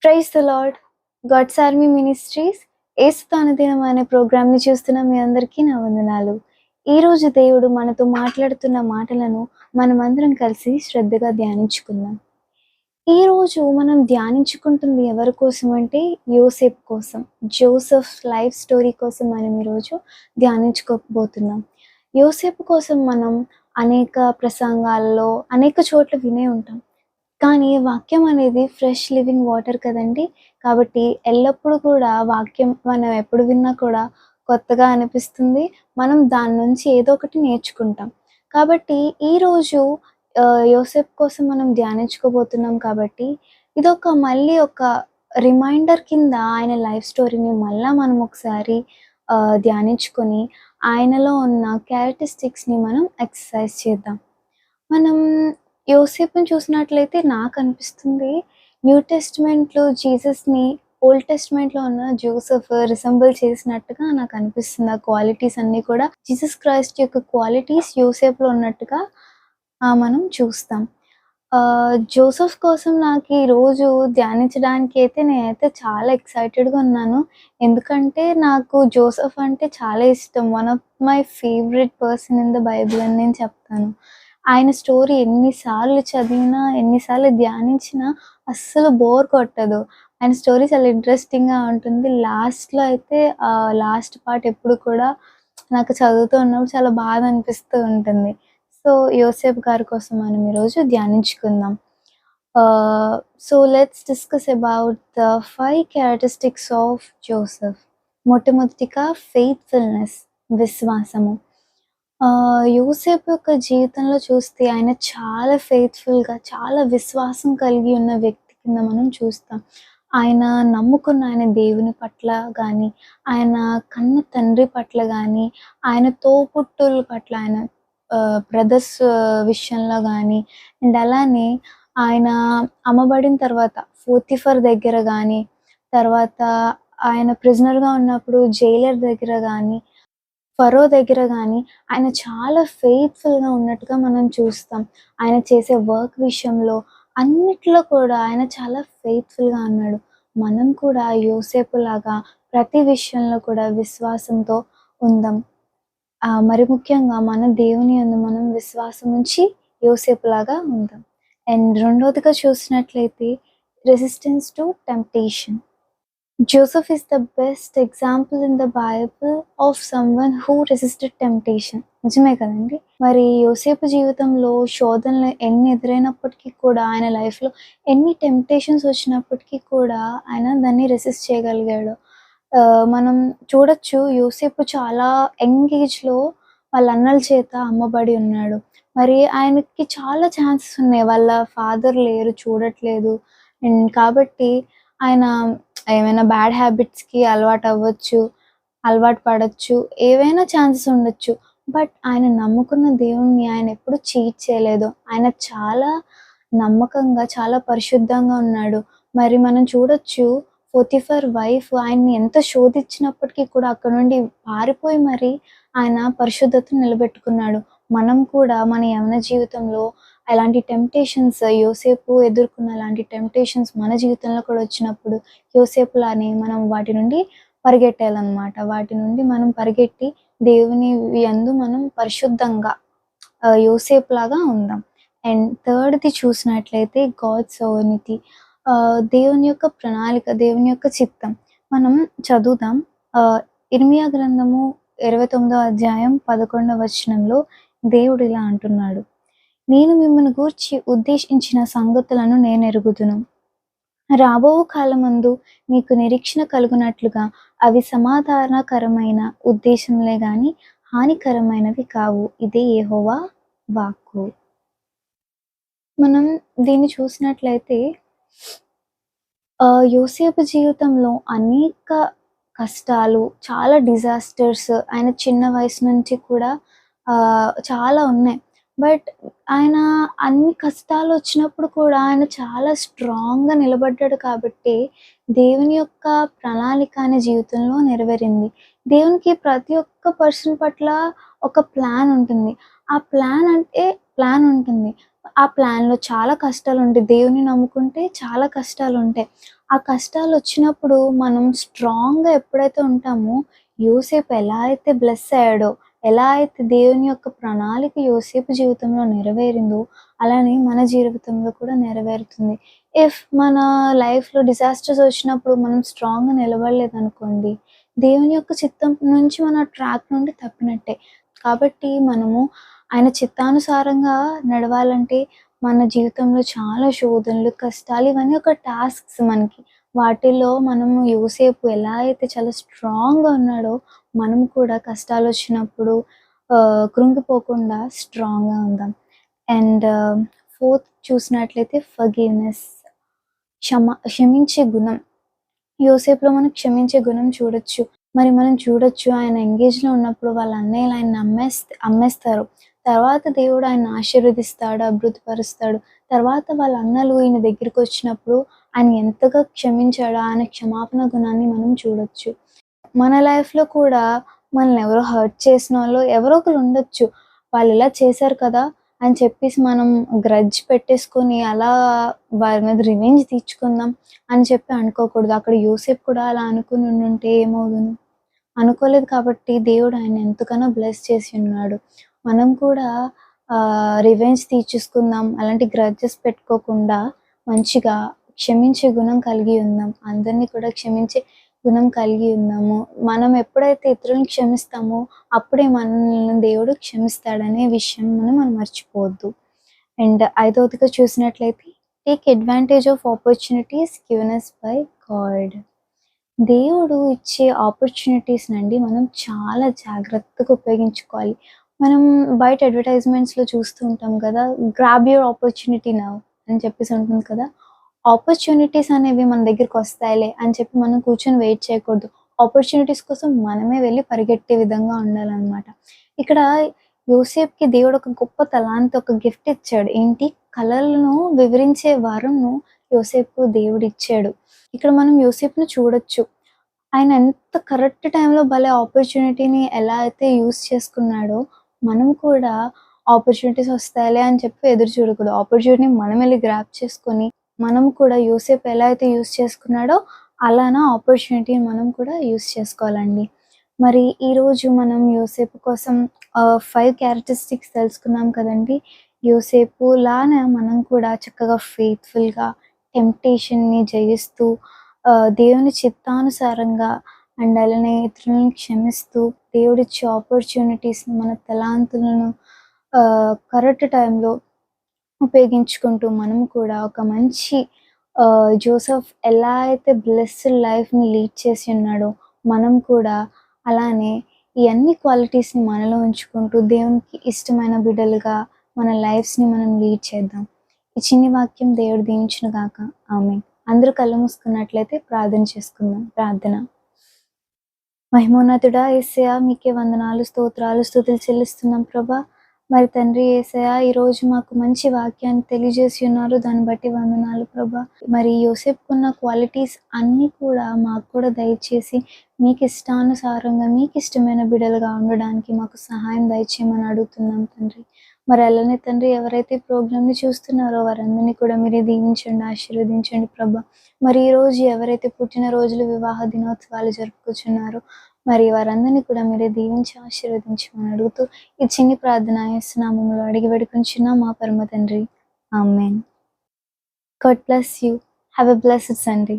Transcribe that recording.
Praise the Lord. God's Army Ministries ఏసుతో అనుదినం అనే ప్రోగ్రామ్‌ని చూస్తున్న మీ అందరికీ నా వందనాలు. ఈరోజు దేవుడు మనతో మాట్లాడుతున్న మాటలను మనమందరం కలిసి శ్రద్ధగా ధ్యానించుకుందాం. ఈరోజు మనం ధ్యానించుకుంటుంది ఎవరి కోసం అంటే యోసేపు కోసం. జోసెఫ్ లైఫ్ స్టోరీ కోసం మనం ఈరోజు ధ్యానించుకోబోతున్నాం. యోసేపు కోసం మనం అనేక ప్రసంగాల్లో, అనేక చోట్ల వినే ఉంటాం. కానీ వాక్యం అనేది ఫ్రెష్ లివింగ్ వాటర్ కదండీ! కాబట్టి ఎల్లప్పుడూ కూడా వాక్యం మనం ఎప్పుడు విన్నా కూడా కొత్తగా అనిపిస్తుంది. మనం దాని నుంచి ఏదో ఒకటి నేర్చుకుంటాం. కాబట్టి ఈరోజు యోసేపు కోసం మనం ధ్యానించుకోబోతున్నాం కాబట్టి మళ్ళీ ఒక రిమైండర్ కింద ఆయన లైఫ్ స్టోరీని మళ్ళా మనం ఒకసారి ధ్యానించుకొని ఆయనలో ఉన్న క్యారెక్టరిస్టిక్స్‌ని మనం ఎక్సర్సైజ్ చేద్దాం. మనం యోసేపుని చూసినట్లయితే నాకనిపిస్తుంది న్యూ టెస్ట్‌మెంట్‌లో జీసస్‌ని ఓల్డ్ టెస్ట్‌మెంట్‌లో ఉన్న జోసెఫ్ రిసెంబుల్ చేసినట్టుగా నాకనిపిస్తుంది. ఆ క్వాలిటీస్ అన్నీ కూడా జీసస్ క్రైస్ట్ యొక్క క్వాలిటీస్ యోసేపులో ఉన్నట్టుగా మనం చూస్తాం. జోసెఫ్ కోసం నాకు ఈరోజు ధ్యానించడానికి అయితే నేనైతే చాలా ఎక్సైటెడ్‌గా ఉన్నాను. ఎందుకంటే నాకు జోసెఫ్ అంటే చాలా ఇష్టం. One of my favourite person in the Bible అని నేను చెప్తాను. ఆయన స్టోరీ ఎన్ని సార్లు చదివినా, ఎన్ని సార్లు ధ్యానించినా అస్సలు బోర్ కొట్టదు. ఆయన స్టోరీ చాలా ఇంట్రెస్టింగ్‌గా ఉంటుంది. లాస్ట్‌లో అయితే లాస్ట్ పార్ట్ ఎప్పుడు కూడా నాకు చదువుతూ ఉన్నప్పుడు చాలా బాధ అనిపిస్తూ ఉంటుంది. సో, యోసేపు గారి కోసం మనం ఈరోజు ధ్యానించుకుందాం. Let's discuss about the 5 characteristics of Joseph. మొట్టమొదటిగా ఫెయిత్‌ఫుల్‌నెస్, విశ్వాసము. యోసేపు యొక్క జీవితంలో చూస్తే ఆయన చాలా ఫెయిత్‌ఫుల్‌గా, చాలా విశ్వాసం కలిగి ఉన్న వ్యక్తి కింద మనం చూస్తాం. ఆయన నమ్ముకున్న ఆయన దేవుని పట్ల గానీ, ఆయన కన్న తండ్రి పట్ల గానీ, ఆయన తోబుట్టువుల పట్ల, ఆయన బ్రదర్స్ విషయంలో గానీ, అండ్ అలానే ఆయన అమ్మబడిన తర్వాత పోతిఫర్ దగ్గర గానీ, తర్వాత ఆయన ప్రిజనర్‌గా ఉన్నప్పుడు జైలర్ దగ్గర గానీ, ఫరో దగ్గర గానీ, ఆయన చాలా ఫెయిత్‌ఫుల్‌గా ఉన్నట్టుగా మనం చూస్తాం. ఆయన చేసే వర్క్ విషయంలో, అన్నిట్లో కూడా ఆయన చాలా ఫెయిత్‌ఫుల్‌గా ఉన్నాడు. మనం కూడా యోసేపులాగా ప్రతి విషయంలో కూడా విశ్వాసంతో ఉందాం. మరి ముఖ్యంగా మన దేవుని యందు మనం విశ్వాసం ఉంచి యోసేపులాగా ఉందాం. అండ్ రెండోదిగా చూసినట్లయితే resistance to temptation. Joseph is the best example in the Bible of someone who resisted temptation. నిజమే కదండీ! మరి యోసేపు జీవితంలో శోధనలు ఎన్ని ఎదురైనప్పటికీ కూడా, ఆయన లైఫ్‌లో ఎన్ని టెంప్టేషన్స్ వచ్చినప్పటికీ కూడా ఆయన దాన్ని రెసిస్ట్ చేయగలిగాడు. మనం చూడొచ్చు యోసేపు చాలా యంగ్ ఏజ్‌లో వాళ్ళ అన్నల చేత అమ్మబడి ఉన్నాడు. మరి ఆయనకి చాలా ఛాన్సెస్ ఉన్నాయి. వాళ్ళ ఫాదర్ లేరు, చూడట్లేదు. అండ్ కాబట్టి ఆయన ఏమైనా బ్యాడ్ హ్యాబిట్స్‌కి అలవాటవ్వచ్చు, అలవాటు పడొచ్చు. ఏవైనా ఛాన్సెస్ ఉండొచ్చు. బట్ ఆయన నమ్ముకున్న దేవుడిని ఆయన ఎప్పుడు చీట్ చేయలేదు. ఆయన చాలా నమ్మకంగా, చాలా పరిశుద్ధంగా ఉన్నాడు. మరి మనం చూడొచ్చు పోతిఫర్ వైఫ్ ఆయన్ని ఎంత శోధించినప్పటికీ కూడా అక్కడి నుండి పారిపోయి మరి ఆయన పరిశుద్ధతను నిలబెట్టుకున్నాడు. మనం కూడా మన యవ్వన జీవితంలో ఎలాంటి టెంప్టేషన్స్ యోసేపు ఎదుర్కొన్న అలాంటి టెంప్టేషన్స్ మన జీవితంలో కూడా వచ్చినప్పుడు యోసేపులానే మనం వాటి నుండి పరిగెట్టాలన్నమాట. వాటి నుండి మనం పరిగెట్టి దేవుని యందు మనం పరిశుద్ధంగా యోసేపులాగా ఉందాం. అండ్ థర్డ్‌ది చూసినట్లయితే గాడ్స్ సోవర్నిటీ. దేవుని యొక్క ప్రణాళిక, దేవుని యొక్క చిత్తం. మనం చదువుదాం. ఇర్మియా గ్రంథము 29వ అధ్యాయం 11వ వచనంలో దేవుడు ఇలా అంటున్నాడు. నేను మిమ్మును గూర్చి ఉద్దేశించిన సంగతులను నేనెరుగుదును. రాబోవు కాలమందు మీకు నిరీక్షణ కలుగునట్లుగా అవి సమాధానకరమైన ఉద్దేశములే గాని హానికరమైనవి కావు. ఇదే యెహోవా వాక్కు. మనం దీన్ని చూసినట్లయితే యోసేపు జీవితంలో అనేక కష్టాలు, చాలా డిజాస్టర్స్ ఆయన చిన్న వయసు నుంచి కూడా చాలా ఉన్నాయి. బట్ ఆయన అన్ని కష్టాలొచ్చినప్పుడు కూడా ఆయన చాలా స్ట్రాంగ్‌గా నిలబడ్డాడు కాబట్టి, దేవుని యొక్క ప్రణాళిక ఆయన జీవితంలో నెరవేరింది. దేవునికి ప్రతి ఒక్క పర్సన్ పట్ల ఒక ప్లాన్ ఉంటుంది. ఆ ప్లాన్ అంటే ప్లాన్ ఉంటుంది. ఆ ప్లాన్‌లో చాలా కష్టాలుంటాయి. దేవుడిని నమ్ముకుంటే చాలా కష్టాలుంటాయి. ఆ కష్టాలొచ్చినప్పుడు మనం స్ట్రాంగ్‌గా ఎప్పుడైతే ఉంటామో, యోసేపు ఎలా అయితే బ్లెస్ అయ్యాడో, ఎలా అయితే దేవుని యొక్క ప్రణాళిక యోసేపు జీవితంలో నెరవేరిందో, అలానే మన జీవితంలో కూడా నెరవేరుతుంది. మన లైఫ్‌లో డిజాస్టర్స్ వచ్చినప్పుడు మనం స్ట్రాంగ్‌గా నిలబడలేదనుకోండి, దేవుని యొక్క చిత్తం నుంచి మన ట్రాక్ నుండి తప్పినట్టే. కాబట్టి మనము ఆయన చిత్తానుసారంగా నడవాలంటే మన జీవితంలో చాలా శోధనలు, కష్టాలు ఇవన్నీ ఒక టాస్క్స్ మనకి. వాటిల్లో మనము యోసేపు ఎలా అయితే చాలా స్ట్రాంగ్‌గా ఉన్నాడో, మనం కూడా కష్టాలొచ్చినప్పుడు కృంగిపోకుండా స్ట్రాంగ్‌గా ఉందాం. అండ్ ఫోర్త్ చూసినట్లయితే ఫర్‌గివ్‌నెస్, క్షమించే గుణం. యోసేపులో మనం క్షమించే గుణం చూడొచ్చు. మరి మనం చూడొచ్చు ఆయన ఎంగేజ్‌లో ఉన్నప్పుడు వాళ్ళ అన్నయ్యలు ఆయన్ని అమ్మేస్తారు. తర్వాత దేవుడు ఆయన్ని ఆశీర్వదిస్తాడు, అభివృద్ధిపరుస్తాడు. తర్వాత వాళ్ళ అన్నలు ఈయన దగ్గరికొచ్చినప్పుడు ఆయన ఎంతగా క్షమించాడో ఆయన క్షమాపణ గుణాన్ని మనం చూడొచ్చు. మన లైఫ్‌లో కూడా మనల్ని ఎవరో హర్ట్ చేసినోళ్ళు ఎవరో ఒకళ్ళు ఉండొచ్చు. వాళ్ళిలా చేశారు కదా! అని చెప్పేసి మనం గ్రడ్జ్ పెట్టేసుకొని అలా వారి మీద రివెంజ్ తీర్చుకుందాం అని చెప్పి అనుకోకూడదు. అక్కడ యోసేపు కూడా అలా అనుకుని ఉండుంటే ఏమవుదును? అనుకోలేదు కాబట్టి దేవుడు ఆయన్ని ఎంతగానో బ్లెస్ చేసి ఉన్నాడు. మనం కూడా రివెంజ్ తీర్చేసుకుందాం. అలాంటి గ్రడ్జెస్ పెట్టుకోకుండా మంచిగా క్షమించే గుణం కలిగి ఉందాం. అందరిని కూడా క్షమించే గుణం కలిగి ఉందాము. మనం ఎప్పుడైతే ఇతరులను క్షమిస్తామో అప్పుడే మనల్ని దేవుడు క్షమిస్తాడనే విషయం మనం మర్చిపోవద్దు. అండ్ ఐదవదిగా చూసినట్లయితే take advantage of opportunities given us by God. దేవుడు ఇచ్చే ఆపర్చునిటీస్‌నండి మనం చాలా జాగ్రత్తగా ఉపయోగించుకోవాలి. మనం బయట అడ్వర్టైజ్‌మెంట్స్‌లో చూస్తూ ఉంటాం కదా! గ్రాబ్ యూర్ ఆపర్చునిటీ నౌ అని చెప్పేసి ఉంటుంది కదా! ఆపర్చునిటీస్ అనేవి మన దగ్గరికొస్తాయిలే అని చెప్పి మనం కూర్చొని వెయిట్ చేయకూడదు. ఆపర్చునిటీస్ కోసం మనమే వెళ్లి పరిగెట్టే విధంగా ఉండాలనమాట. ఇక్కడ యోసేపుకి దేవుడు ఒక గొప్ప తలాంత్, ఒక గిఫ్ట్ ఇచ్చాడు. ఏంటి? కలలను వివరించే వరంను యోసేపుకు దేవుడిచ్చాడు. ఇక్కడ మనం యోసేపుని చూడొచ్చు. ఆయన ఎంత కరెక్ట్ టైంలో భలే ఆపర్చునిటీని ఎలా అయితే యూజ్ చేసుకున్నాడో, మనం కూడా ఆపర్చునిటీస్ వస్తాయిలే అని చెప్పి ఎదురు చూడకూడదు. ఆపర్చునిటీని మనం వెళ్లి గ్రాబ్ చేసుకొని, మనం కూడా యోసేపు ఎలా అయితే యూజ్ చేసుకున్నాడో, అలానా ఆపర్చునిటీని మనం కూడా యూజ్ చేసుకోవాలండి. మరి ఈరోజు మనం యోసేపు కోసం 5 క్యారెక్టరిస్టిక్స్ తెలుసుకున్నాం కదండీ! యోసేపులానే మనం కూడా చక్కగా ఫెయిత్‌ఫుల్‌గా టెంప్టేషన్‌ని జయిస్తూ దేవుని చిత్తానుసారంగా అండ్ అలానే ఇతరులను క్షమిస్తూ దేవుడిచ్చే ఆపర్చునిటీస్‌ని మన తలాంతులను కరెక్ట్ టైంలో ఉపయోగించుకుంటూ మనం కూడా ఒక మంచి జోసెఫ్ ఎలా అయితే బ్లెస్డ్ లైఫ్‌ని లీడ్ చేసి ఉన్నాడో, మనం కూడా అలానే ఈ అన్ని క్వాలిటీస్‌ని మనలో ఉంచుకుంటూ దేవునికి ఇష్టమైన బిడ్డలుగా మన లైఫ్స్‌ని మనం లీడ్ చేద్దాం. ఈ చిన్ని వాక్యం దేవుడు దీవించును గాక. ఆమేన్. అందరూ కళ్ళు మూసుకున్నట్లయితే ప్రార్థన చేసుకుందాం. ప్రార్థన. మహిమోన్నతుడా యేసయ్య మీకే వందనాలు, స్తోత్రాలు, స్తుతులు చెల్లిస్తున్నాం ప్రభా. మరి తండ్రి యేసయ్య ఈరోజు మాకు మంచి వాక్యాన్ని తెలియజేసి ఉన్నారు. దాన్ని బట్టి వందనాలు ప్రభా. మరి యోసేపుకున్న క్వాలిటీస్ అన్నీ కూడా మాకు కూడా దయచేసి మీకు ఇష్టానుసారంగా మీకు ఇష్టమైన బిడ్డలుగా ఉండడానికి మాకు సహాయం దయచేయమని అడుగుతున్నాం తండ్రి. మరి అలానే తండ్రి ఎవరైతే ఈ ప్రోగ్రామ్‌ని చూస్తున్నారో వారందరినీ కూడా మీరే దీవించండి, ఆశీర్వదించండి ప్రభా. మరి ఈరోజు ఎవరైతే పుట్టినరోజులు, వివాహ దినోత్సవాలు జరుపుకుంటున్నారో మరి వారందరినీ కూడా మీరే దీవించి ఆశీర్వదించమని అడుగుతూ ఈ చిన్ని ప్రార్థన యేసు నామములో అడిగి వేడుకొంచున్నాం మా పరమ తండ్రి. ఆమేన్. God bless you. Have a blessed Sunday.